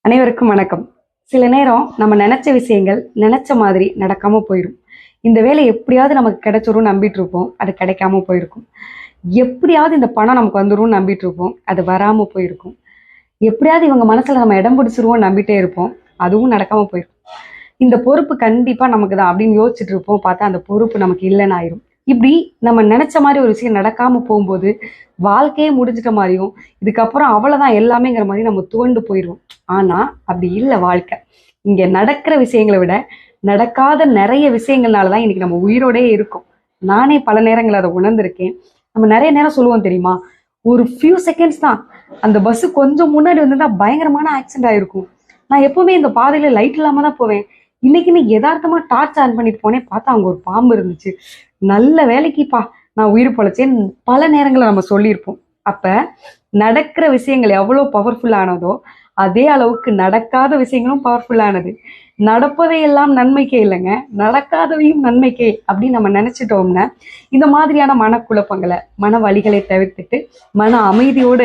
அனைவருக்கும் வணக்கம். சில நேரம் நம்ம நினைச்ச விஷயங்கள் நினைச்ச மாதிரி நடக்காம போயிடும். இந்த வேலை எப்படியாவது நமக்கு கிடைச்சிரும் நம்பிட்டு இருப்போம், அது கிடைக்காம போயிருக்கும். எப்படியாவது இந்த பணம் நமக்கு வந்துடும் நம்பிட்டு இருப்போம், அது வராம போயிருக்கும். எப்படியாவது இவங்க மனசுல நம்ம இடம் பிடிச்சிருவோம் நம்பிட்டே இருப்போம், அதுவும் நடக்காம போயிருக்கும். இந்த பொறுப்பு கண்டிப்பா நமக்கு தான் அப்படின்னு யோசிச்சுட்டு இருப்போம், பார்த்தா அந்த பொறுப்பு நமக்கு இல்லைன்னு ஆயிரும். இப்படி நம்ம நினைச்ச மாதிரி ஒரு விஷயம் நடக்காம போகும்போது வாழ்க்கையே முடிஞ்சிட்ட மாதிரியும், இதுக்கப்புறம் அவ்வளவுதான் எல்லாமேங்கிற மாதிரி நம்ம துவண்டு போயிடுவோம். ஆனா அப்படி இல்லை வாழ்க்கை. இங்க நடக்கிற விஷயங்களை விட நடக்காத நிறைய விஷயங்கள்னாலதான் இன்னைக்கு நம்ம உயிரோடே இருக்கோம். நானே பல நேரங்கள் அதை உணர்ந்திருக்கேன். நம்ம நிறைய நேரம் சொல்லுவோம் தெரியுமா, ஒரு ஃபியூ செகண்ட்ஸ் தான், அந்த பஸ் கொஞ்சம் முன்னாடி வந்திருந்தா பயங்கரமான ஆக்சிடென்ட் ஆயிருக்கும். நான் எப்பவுமே இந்த பாதையில லைட் இல்லாம தான் போவேன். இன்னைக்குன்னு யதார்த்தமா டார்ச் ஆன் பண்ணிட்டு போனேன், பார்த்தா அங்க ஒரு பாம்பு இருந்துச்சு. நல்ல வேலைக்குப்பா நான் உயிர் பொழைச்சேன் பல நேரங்களை நம்ம சொல்லியிருப்போம். அப்ப நடக்கிற விஷயங்கள் எவ்வளவு பவர்ஃபுல்லானதோ அதே அளவுக்கு நடக்காத விஷயங்களும் பவர்ஃபுல்லானது. நடப்பதை எல்லாம் நன்மைக்கே இல்லைங்க, நடக்காதவையும் நன்மைக்கே அப்படின்னு நம்ம நினைச்சிட்டோம்னா இந்த மாதிரியான மனக்குழப்பங்களை மன வலிகளை தவிர்த்துட்டு மன அமைதியோட